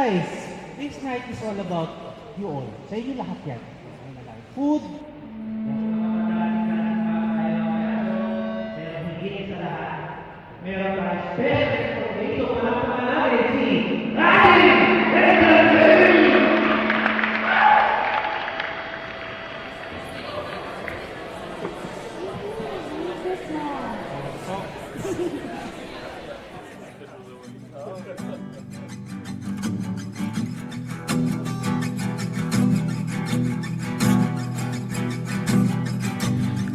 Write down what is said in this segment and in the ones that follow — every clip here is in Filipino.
guys, this night is all about you all. Sa inyo lahat yan. Food. Meron pa special dito para pangalan si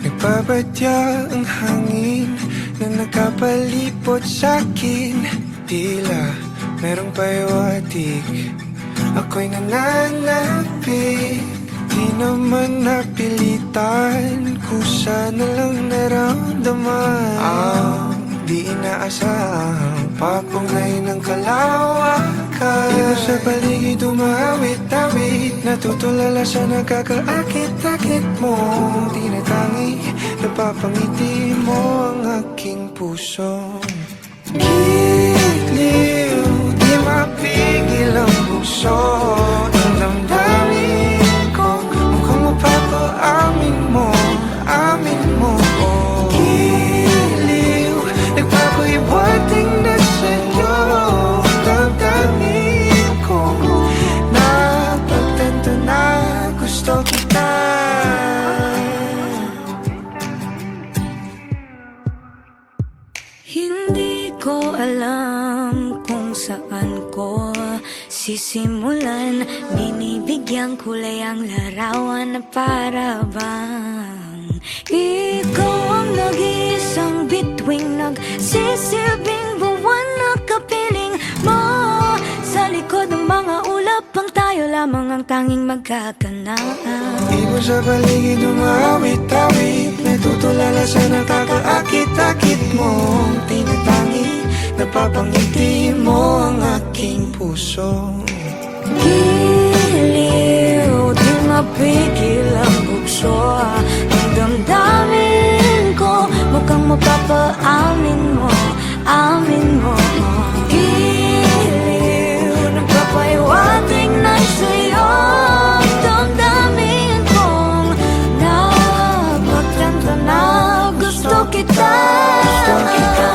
Nagbabadya ang hangin na nakapalipot sa'kin. Tila merong pahiwatig, ako'y nananapig. Di naman napilitan, kusa na lang naramdaman. Ang di inaasahang papunay ng kalawakan. Dito sa paligid umawit-awit, natutulala sa nakakaakit-akit mo. Tinatangi, napapangiti mo ang aking puso. Giliw, di mapigil ang puso. Ang damdamin ko, mukhang mapapaamin mo, amin mo. Giliw, nagpapahiwating na sa'yo. Damdamin ko, napagtanto na gusto kita. Hindi ko alam kung saan ko sisimulan. Binibigyan kulay ang larawan na para bang ikaw ang nag-iisang bituing, nagsisilbing buwan na kapiling mo. Sa likod ng mga ulap ang tayo lamang ang tanging magkakanaan. Ibon sa paligid umawit-awit, natutulala sa nakakaakit-akit mo. Tinatangi, napapangiti mo ang aking puso. Giliw, di mapigil ang bukso. Ang damdamin ko, mukhang mapapaamin mo, amin mo. Giliw, nagpapahiwatig na sa'yo. Damdamin kong napagtanto na gusto kita. Gusto kita,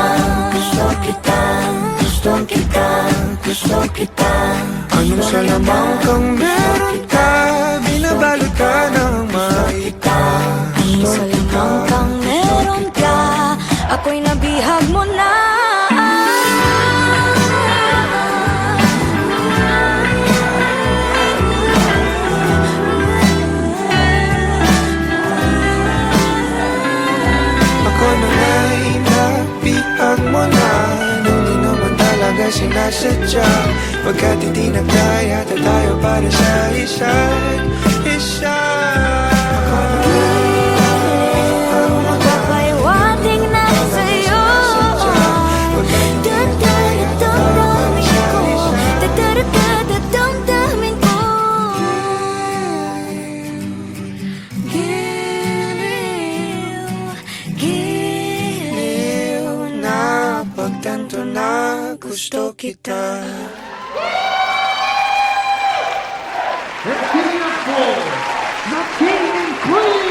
gusto kita, gusto kita, gusto kita. Anong salamang kang meron ka, binabalot ka ng maita. Anong salamang kang meron ka, ako'y nabihag mo na. Ako na nga'y nabihag mo na, nung di naman talaga sinasadya. Pagkat hindi nagkaya tayo para sa isa't isa. Magpapahiwatig na sa'yo. Dadamdamin ko, dadamdamin ko. Giliw, giliw na Pagtanto na gusto kita. Let's give it up for the King and Queen!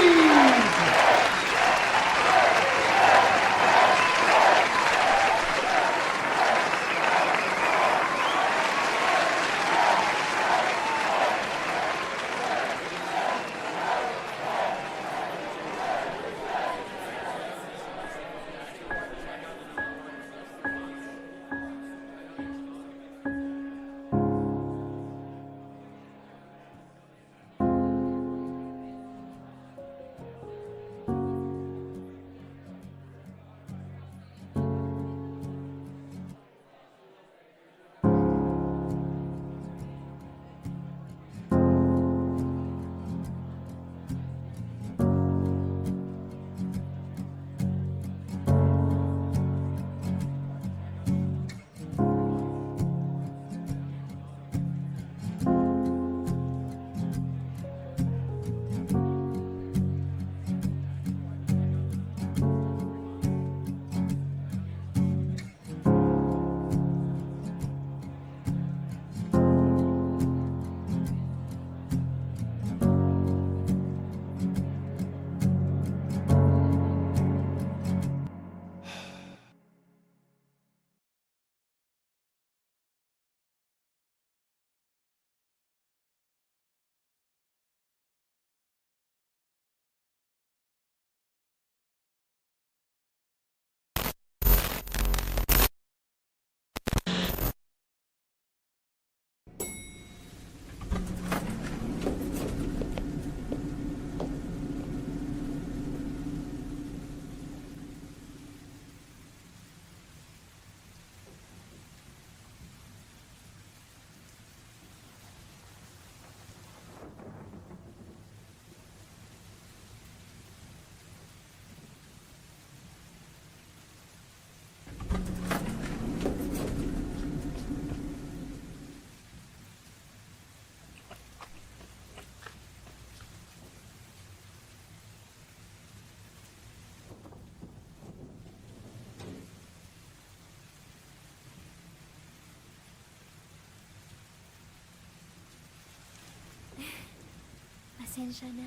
Pasensya na.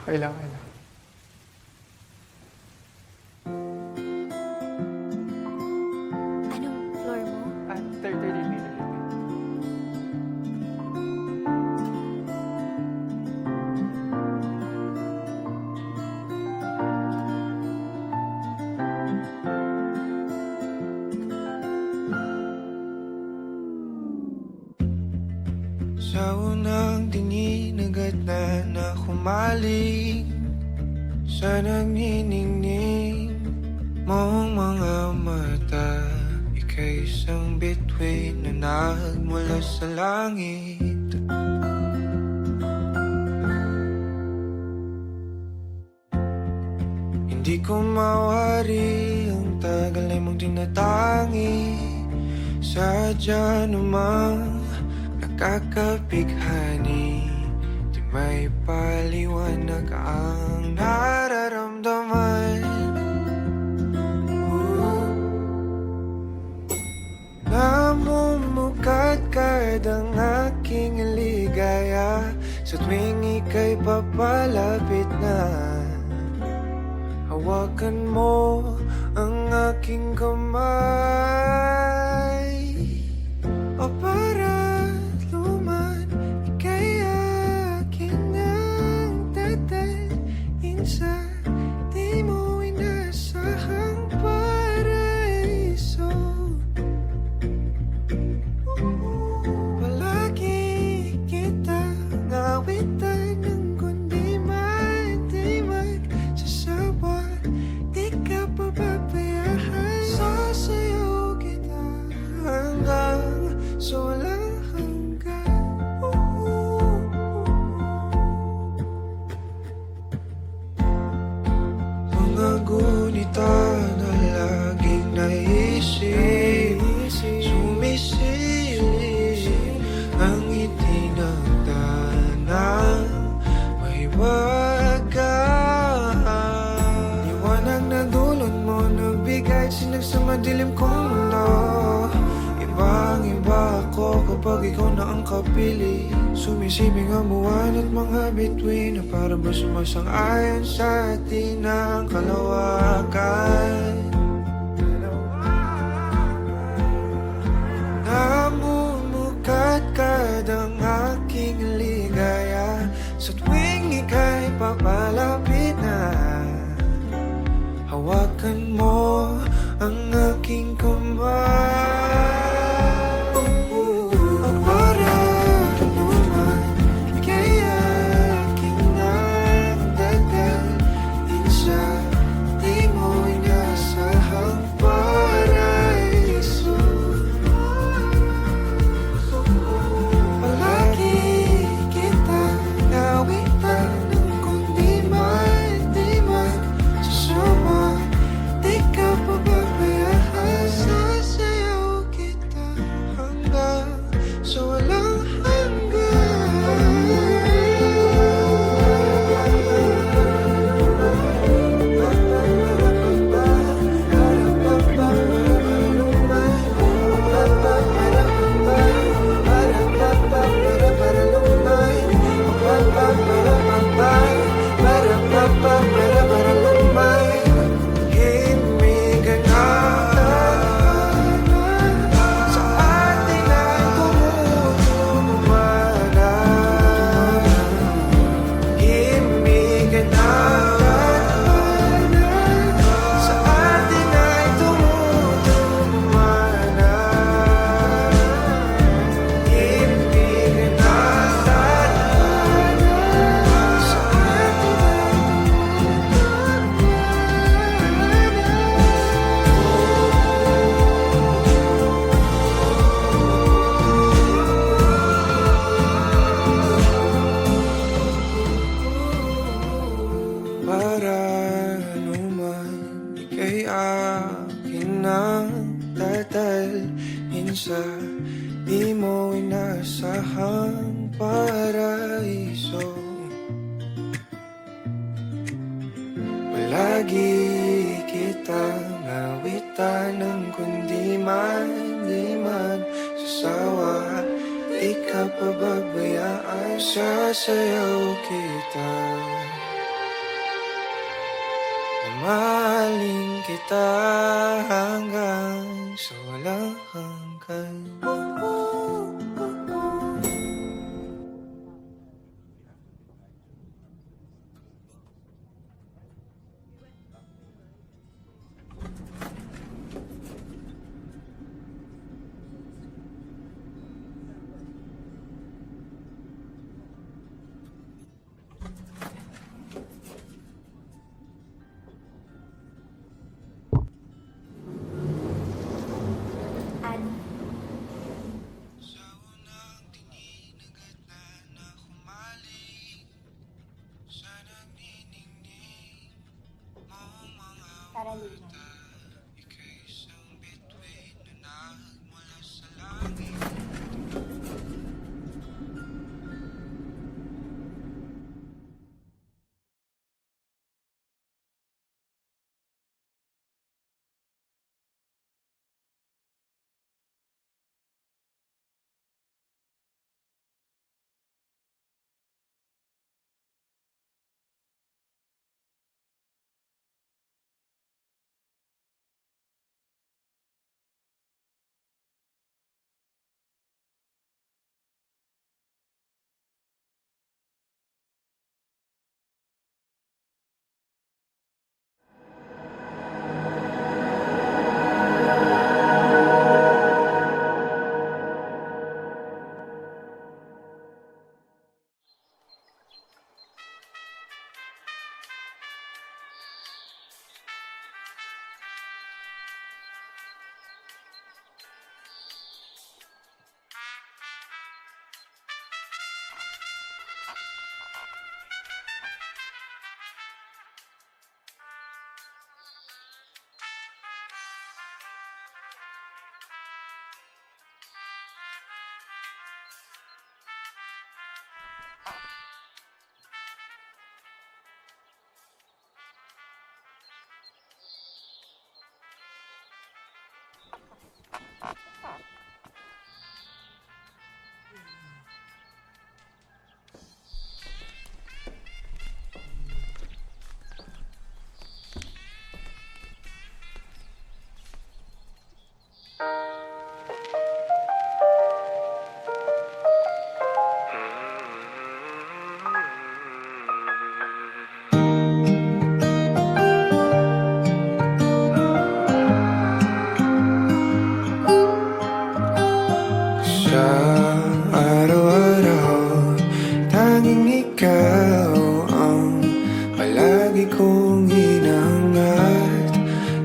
Kailangan. Anong floor mo? Third meter. Sa unang tingin agad na humaling sa nagniningning mong mga mata. Ika'y isang bituin na nagmula sa langit. Hindi ko mawari ang tagal ay mong tinatangi. Sadya namang nakakapighani, di may paliwanag ang nararamdaman. Namumukadkad ang aking ligaya sa tuwing ika'y papalapit na. Hawakan mo ang aking kamay, o para luman, ika'y akin ang dadalhin sa di mo inasahang paraiso. Palagi kitang awitan ng kundi man di magsasawa. Di ka pababayaan, sasayaw kita hanggang sa walang hanggan. Mga gunita na laging naisip, sumisilip ang itinagdanang mahiwagaan. Liwanag na dulot mo, nabigay sinag sa madilim kong mundo. Ibang-iba ako kapag ikaw na ang kapili. Sumisibing ang buwan at mga bituin na para ba sumasang-ayon sa atin ang kalawakan. Namumukadkad ang aking ligaya sa tuwing ika'y papalapit na. Hawakan mo ang aking kamay, o para luman, ika'y aking nagdadalhin sa di mo inasahang paraiso. Palagi kitang awitan ng kundi man di magsasawa. Di ka pababayaan, sasayaw kita hanggang sa walang himigan na sa atin ay tumumana. Himigan na sa atin ay tumumana. Himigan na sa atin para naman, ika'y akin ang dadalhin sa di mo inasahang paraiso. Palagi kitang awitan ng kundi man di man sasawa. Di di ka pababayaan. Sasayaw kita, mamahalin kita hanggang sa walang hanggan.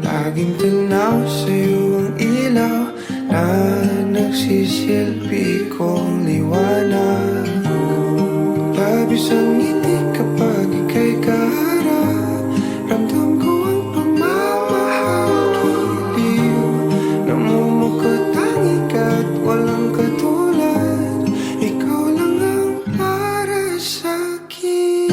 Laging tanaw sa'yo ang ilaw na nagsisilbi kong liwanag. Labis ang ngiti kapag ika'y kaharap. Ramdam ko ang pagmamahal giliw. Namumukot ang ikat, walang katulad. Ikaw lang ang para sa'kin.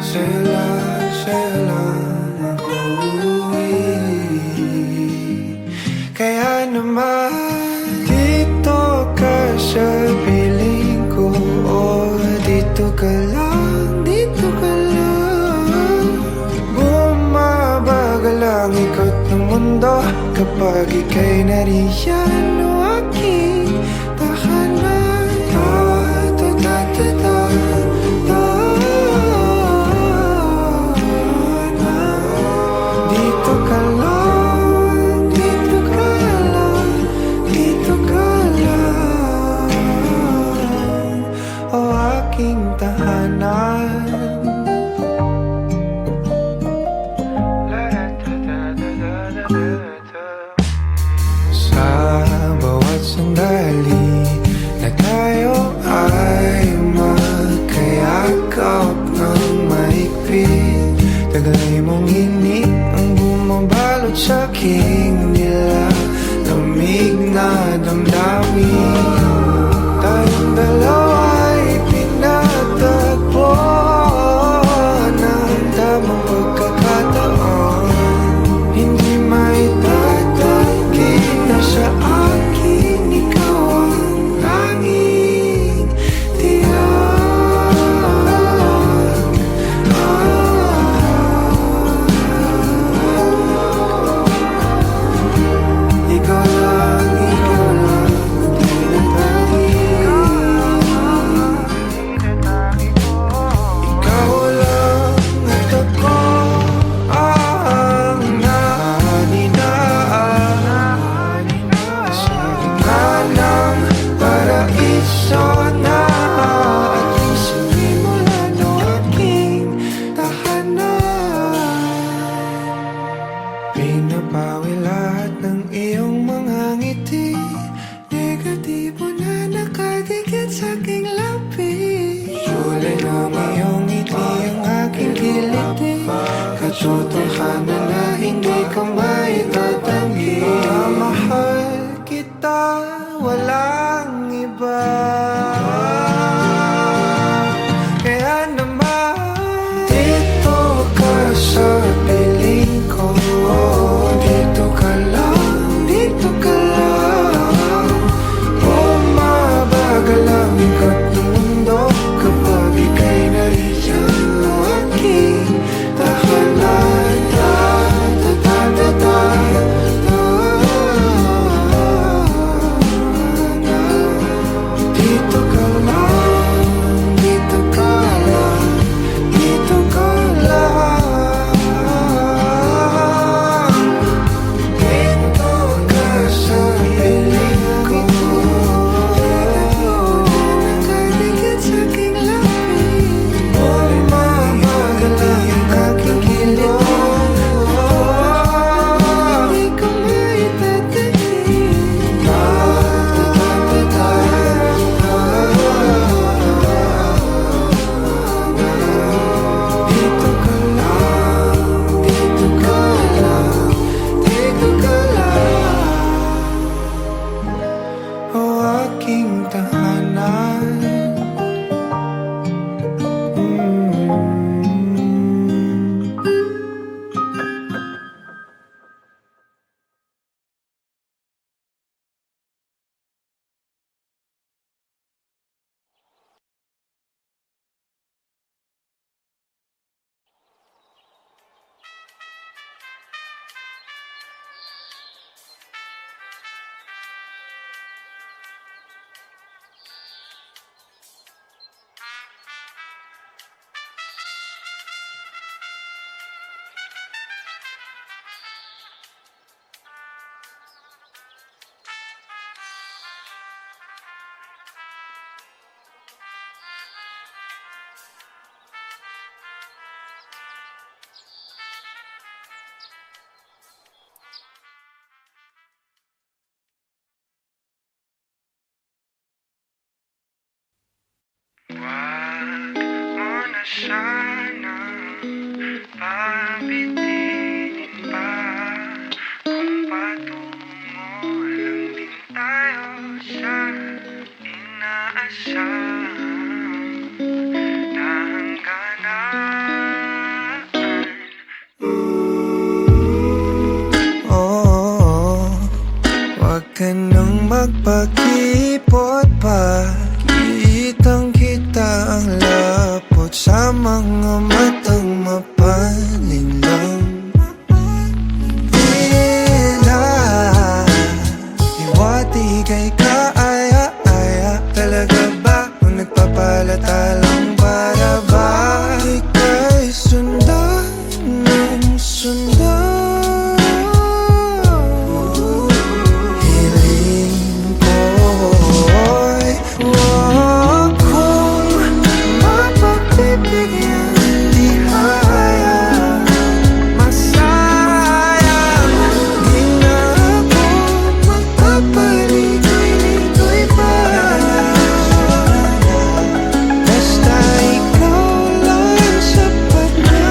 Sa'yo lang ako kaya naman dito ka sa piling ko. Oh, dito ka lang, dito ka lang. Bumabagal ang ikot ng mundo kapag ika'y nariyan. O aking tahanan. Dito ka lang, dito ka lang, dito ka lang. O aking tahanan. Sa bawat sandali na tayo ay magkayakap ng mahigpit, taglay mong init ang bumabalot sa aking nilalamig na damdamin. Tayong dalawa'y pinatagpo ng tamang pagkakataon. ko maitatanggi. Mahal kita, walang iba. Kaya naman dito ka sa piling ko. Dito ka lang, dito ka lang. Bumabagal ang ikot ng mundo kapag ika'y nariyan na aking tahanan. Dito ka lang, dito ka lang, dito ka lang. Dito ka sa piling ko. Nakadikit sa aking labi. Bumabagal ang aking kilong. Hindi ko maitatanggi. Dito ka lang, dito ka lang, dito ka lang. O aking tahanan. Wag mo na sanang pabitinin pa. Kung patungo lang din tayo sa inaasahang na hangganan. Oh, wag ka nang magpakipot pa. Kitang kita ang lapot sa mga matang mapalinlang. Tila iwati kay kaaya-aya. Talaga ba kung nagpapalata lang para ba ika'y sundan ng sundan? Hiling ko'y wag kong mapagbibigyan. Di kaya masayang. Di na ako magpapaligoy-ligoy pa. Basta ikaw lang sapat na.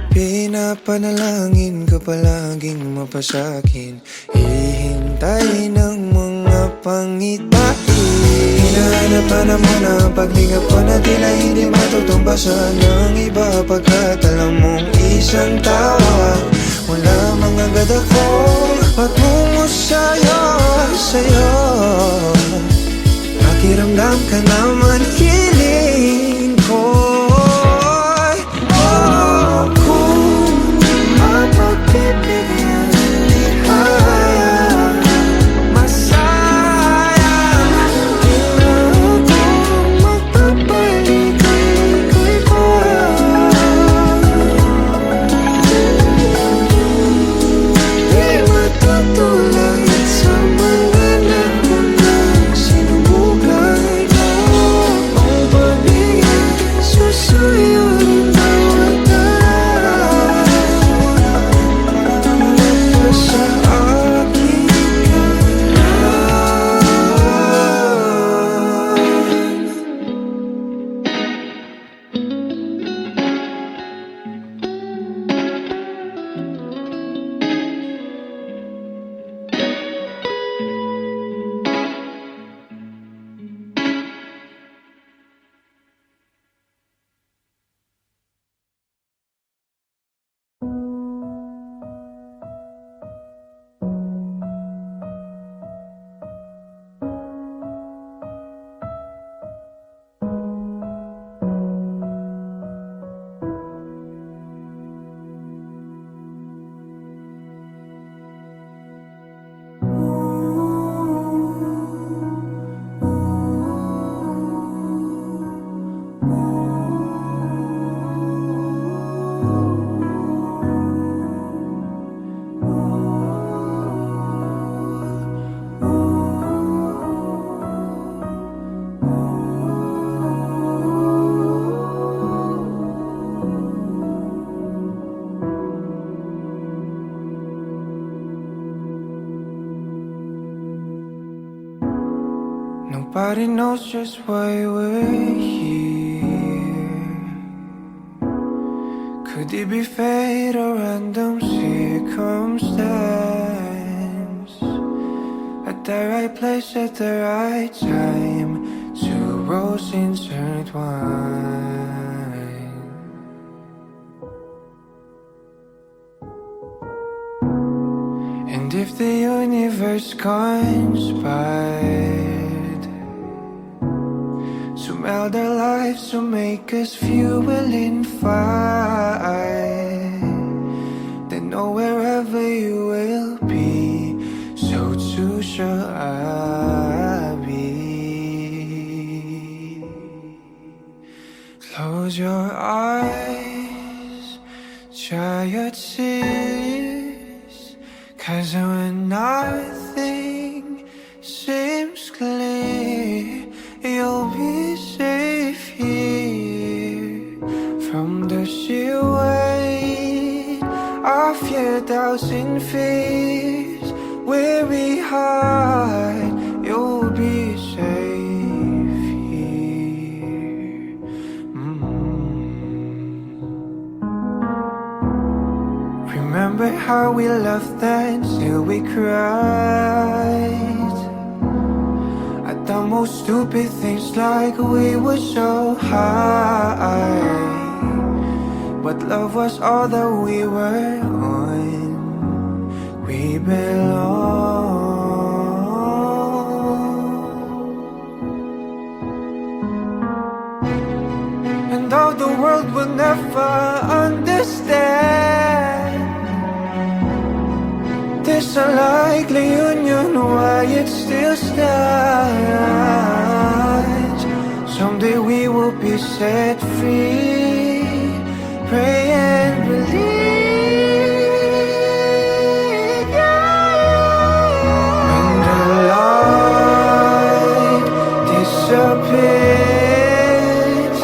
Pinapanalangin ka palaging mapasakin. Hihintay ng mga pangitain. Hinahanap-hanap mo na ang paglingap ko na tila hindi matutumbasan ng iba. Pagkat alam mong isang tawa wala mga gad ako patungo sa'yo, sa'yo. Pakiramdam ka naman hiling ko. Kung mapagbibigyan, di kaya masayang. Di na ako magpapaligoy-ligoy pa. Di matutulad sa mga naunang sinubukan ko. Nobody knows just why we're here. Could it be fate or random circumstance? At the right place at the right time, two roads intertwine. And if the universe conspired to meld our lives to make us fuel and fire, then know wherever you will be, so too shall I be. Close your eyes, dry your tears, 'cause when nothing seems clear, you'll be safe here from the sheer weight of your doubts and fears. Weary heart, you'll be safe here. Remember how we laughed and still we cried at the most stupid things, like we were so high. But love was all that we were on. We belong. And though the world will never understand, this unlikely union, why it still stands. Someday we will be set free. Pray and believe. When the light disappears,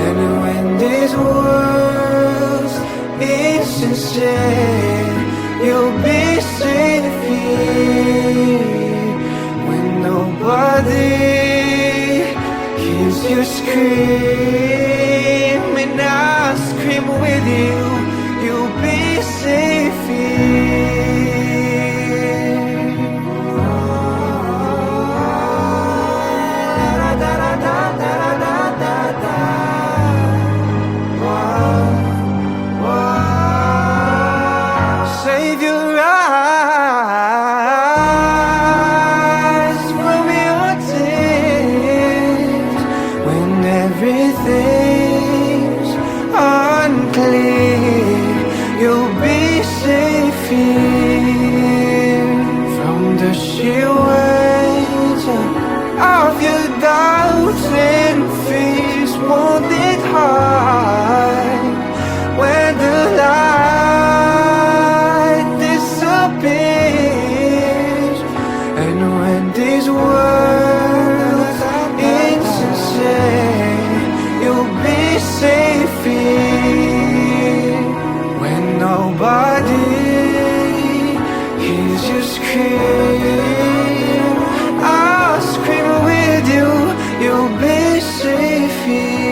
and when this world's insincere, you'll be safe here. When nobody hears you scream, and I'll scream with you, you'll be safe here. Save your eyes from your tears when everything's unclear. You'll be safe here from the sheer weight of your doubts and fears. Won't it hide when the light disappears, and when this world is insane, you'll be safe here. When nobody hears you scream, I'll scream with you, you'll be safe here.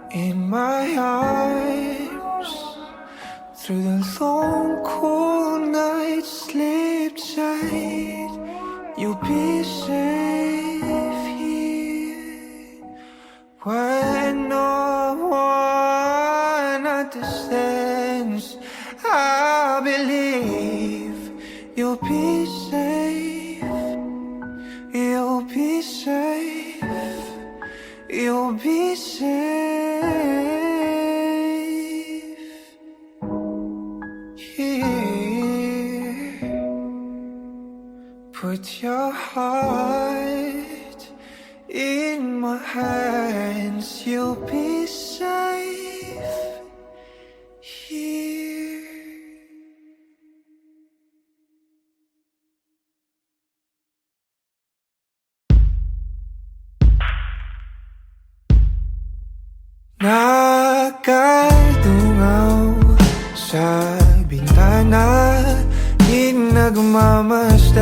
In my arms, through the long cool night, sleep tight, you'll be safe here. When no one understands, I believe you'll be safe. You'll be safe. You'll be safe here. Put your heart in my hands. You'll be safe here. Nakadungaw sa nagmamasdan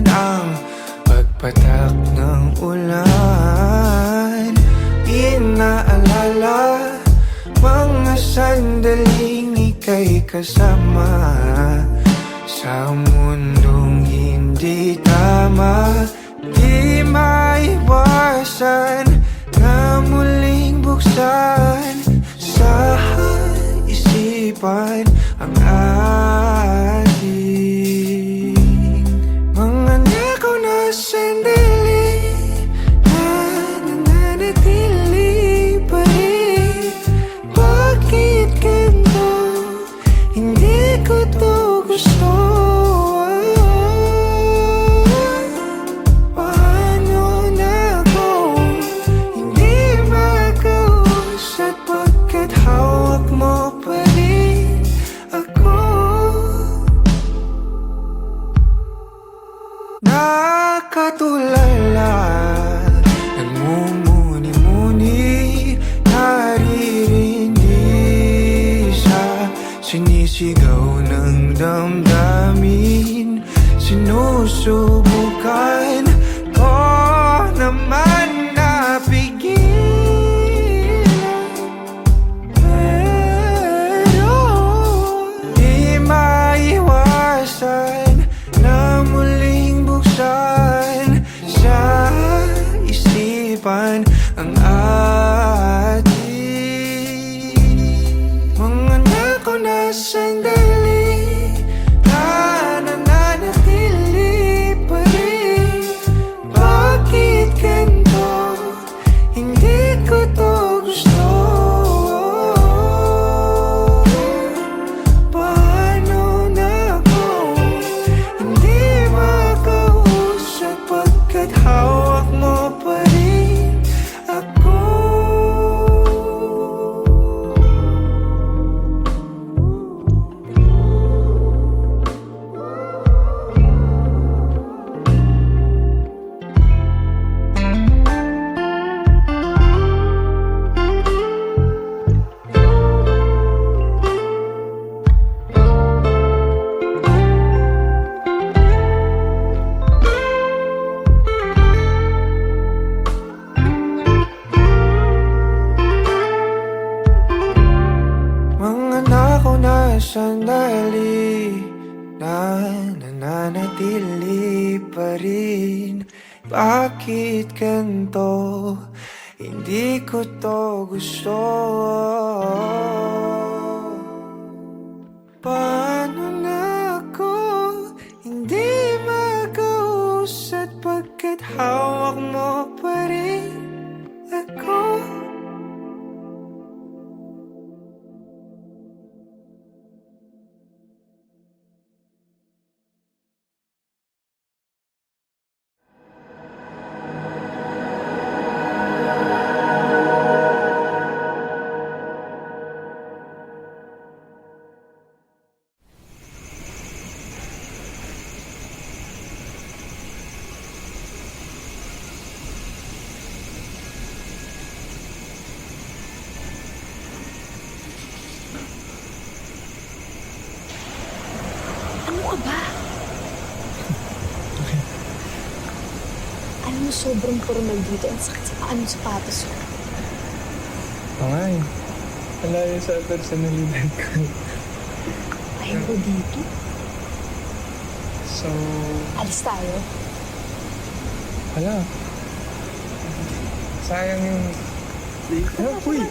ang pagpatak ng ulan. Inaalala mga sandaling ika'y kasama sa mundong hindi tama. Di maiwasan na muling buksan sa isipan ang ating mga nakaw na sandali na nananatili pa rin. Bakit ganito? Hindi ko to gusto. Paano na ako hindi makausap pagkat hawak mo pa rin ako? Nakatulala, nagmumuni-muni, naririndi sa sinisigaw ng damdamin. Sinusubukan ko naman na pigilan, pero di maiwasan na muling buksan sa isipan ang ating mga nakaw na sandali na nananatili pa rin. Bakit ganito? Hindi ko to gusto. Paano na ako hindi makausap pagkat hawak mo pa rin ako? Mga nakaw na sandali na nananatili pa rin. Bakit ganito? Hindi ko to gusto. Paano na ako hindi makausap pagkat hawak mo pa rin ako? Ano ka ba? Alam mo, sobrang formal dito. Ang sakit sa paa ng sapatos ko. Ay, malayo sa personalidad ko. Ayaw ko dito. So, Alis tayo. wala. Sayang yung... Uy!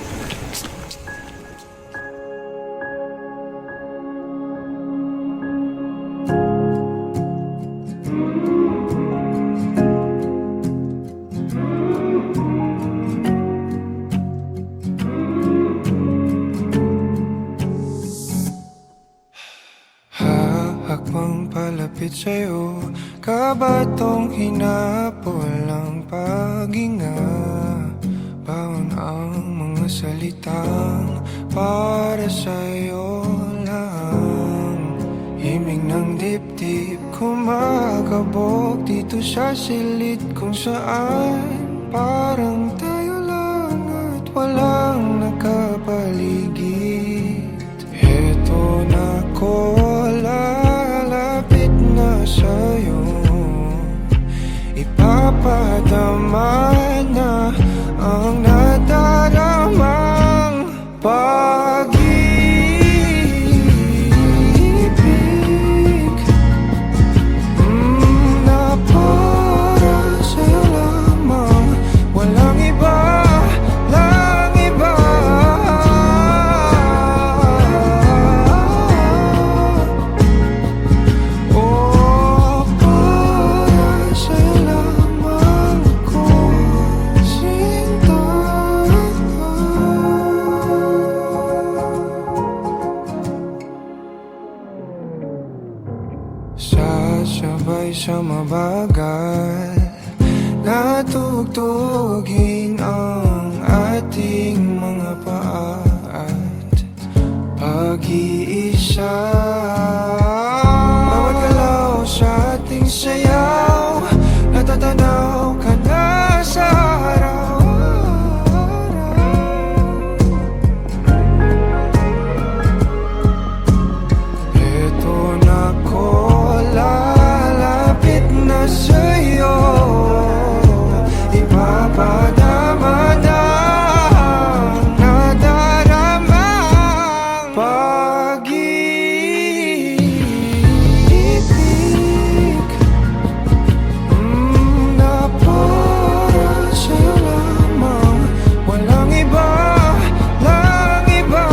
Hakbang palapit sa'yo, kabatong hinapol ang paghinga. Bawang ang mga salitang para sa'yo lang. Himig ng dibdib kumakabog dito sa silid kung saan parang tayo lang at walang nakapaligid. Heto na ko lalapit ipapadama na ang nadaramang pag-ibig na para sa'yo lamang, walang iba, lang iba. Oh, para sa'yo lamang ako sinta. Sasabay sa mabagal na tugtugin ang ating mga paa at pag-iisa. Bawat galaw sa ating sayaw, natatanaw ka na sa araw-araw. Eto na ko, lalapit na sa'yo, ipapadama na ang nadaramang pag-ibig na para sa'yo lamang, walang iba, lang iba.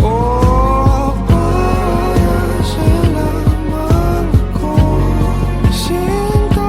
Oh, para sa'yo lamang ako sinta.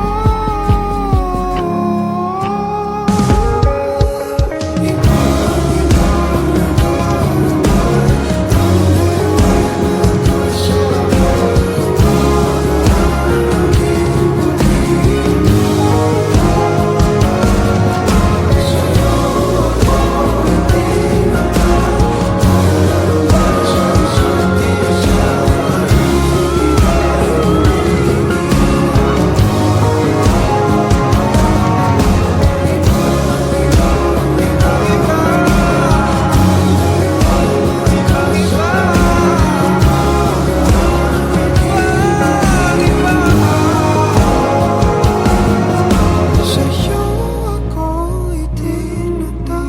Sa'yo ako itinata,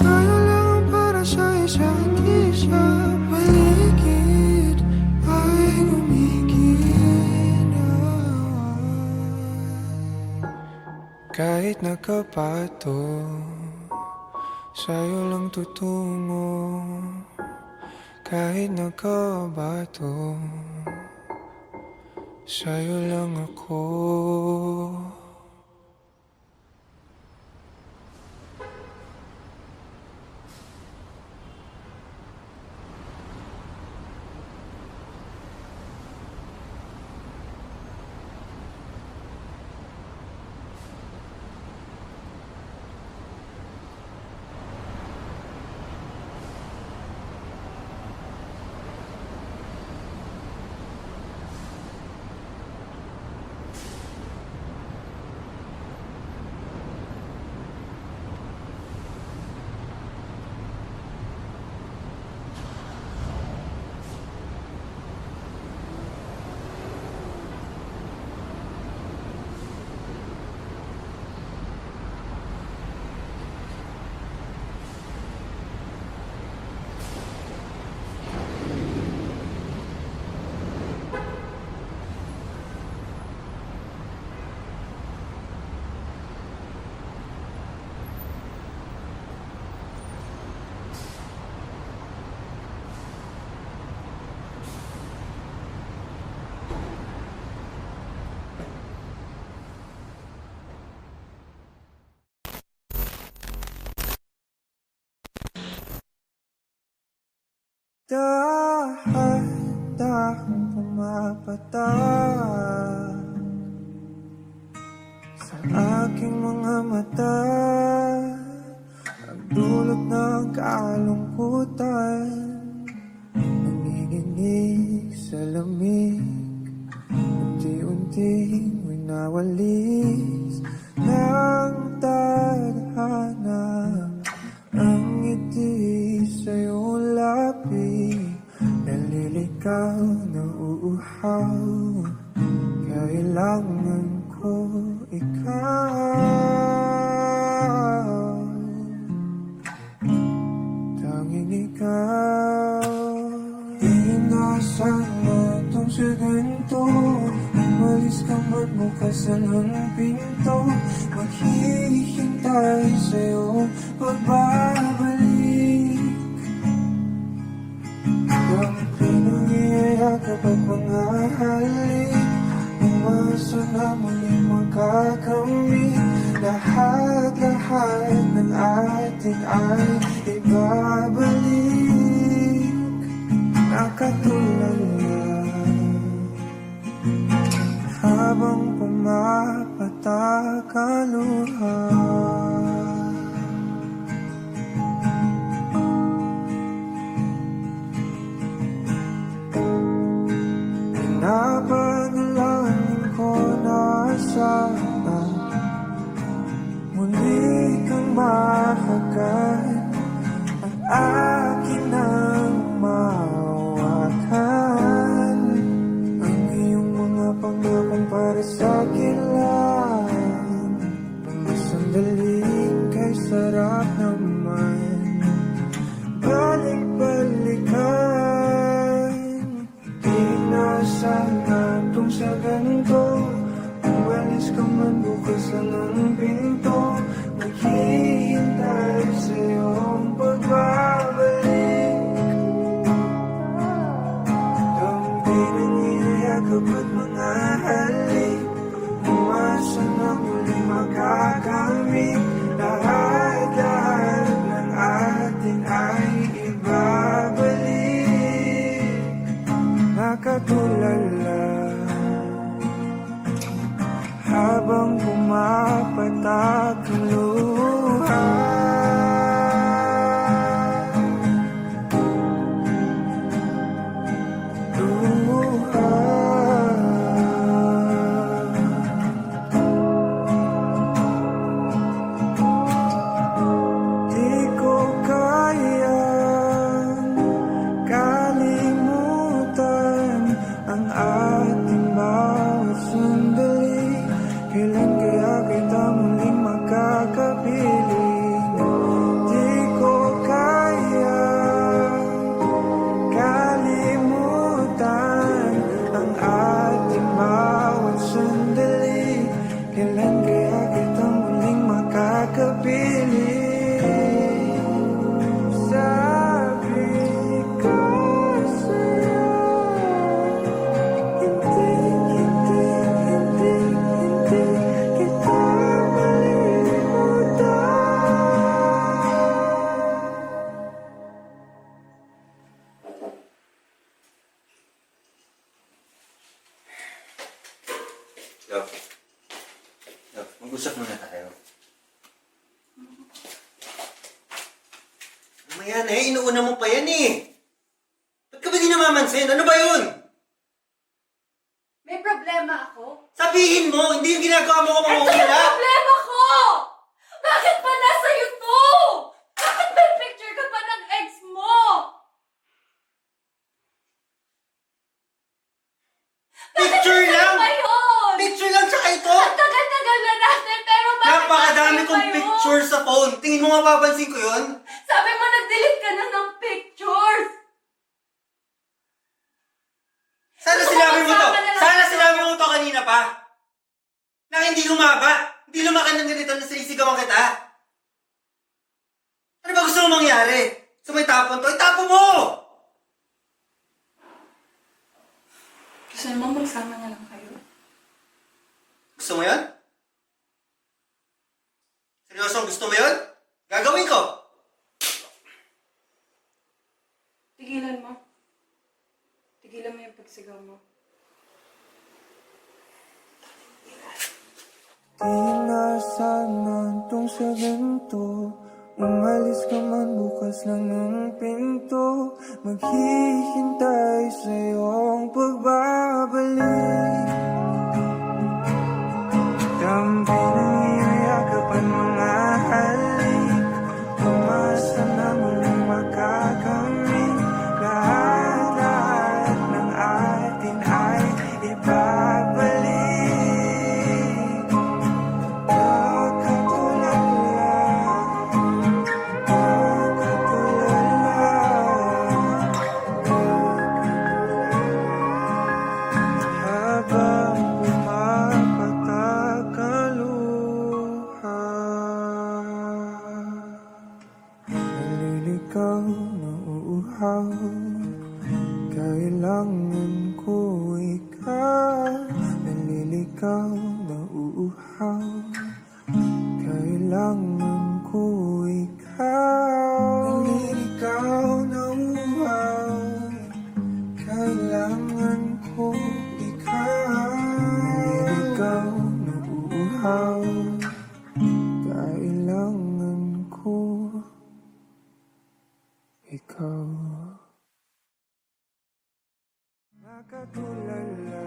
tayo lang para sa isa't isa. Paligid ay gumiginaw, kahit nakapato, sa'yo lang tutungo. Kahit nakabato, sa'yo lang ako. Dahan-dahang pumapatak sa aking mga mata, ang dulot ng kalungkutan, nanginginig sa lamig, unti-unting winawalis ng tadhana. Ang ngiti sa'yo lapit, nalilikha ikaw nauuhaw. Kailangan ko ikaw, tanging ikaw. Inasan mo itong sa ganito, umalis ka man bukas ang pinto. Maghihintay sa'yo pagbabalik. Ang pinangiyayakap at mga halik, umasa na muli makakamit. Lahat-lahat ng atin ay ibabalik. Nakatulala habang pumapatak ang luha. Pinapanalangin ko na sana muli kang mahagad at akin nang mahawakan. Ang iyong mga pangakong para sa akin lang. Sandaling kay sarap naman balik-balikan. Inasahan itong sa ganito, umalis ka man bukas lang ang pinto. Maghihintay sa'yo ang pagbabalik. Ang pinangiyayakap at mga halik, umasa na muli makakamit. Lahat-lahat ng atin ay ibabalik. Nakatulala habang pumapatak ang luha. Luha. Di ko kayang kalimutan ang ating bawat sandali. Kailan kaya kita muling makakapiling? Di ko kaya kalimutan ang ating bawat sandali. Kailan kaya kita muling makakapiling? Sabi ko sa'yo, hindi kita Love. Love, mag-usap muna tayo. Mamaya na eh, inuuna mo pa yan eh. Ba't ka ba di namamansin? Ano ba yun? May problema ako? Sabihin mo, hindi yung ginagawa mo kung Ito yung mawawala. problema ko! Bakit pa nasa YouTube? Bakit may picture ka pa ng ex mo? Picture lang! Ba yun? Picture lang tsaka ito! Ang tagal-tagal na natin, pero bakit Napakadami natin kong pa yun? picture sa phone. Tingin mo mapapansin ko yun? Sabi mo nag-delete ka na ng pictures! Sana sinabi mo to! Sumasama na lang Sana ako. sinabi mo to kanina pa! Na hindi lumaba! Hindi lumaki ng ganito na sinisigawan kita! Ano ba gusto mo mangyari? So may tapon to? Itapon mo! Gusto mo magsama na lang kayo? Gusto mo yun? Seryoso, gusto mo yun? Gagawin ko! Tigilan mo. Tigilan mo yung pagsigaw mo. Di na sana itong sa ganito, umalis ka man bukas lang ng pinto. Maghihintay sa'yo ang pagbabalik. Dampi ng iyayakap at mga halik, umasa na muling makakamit. Lahat-lahat ng Kailangan ko ikaw, naliligaw, nauuhaw. Kailangan ko ikaw, naliligaw, nauuhaw. Kailangan ko ikaw, naliligaw, nauuhaw. Kailangan ko ikaw. Nakatulala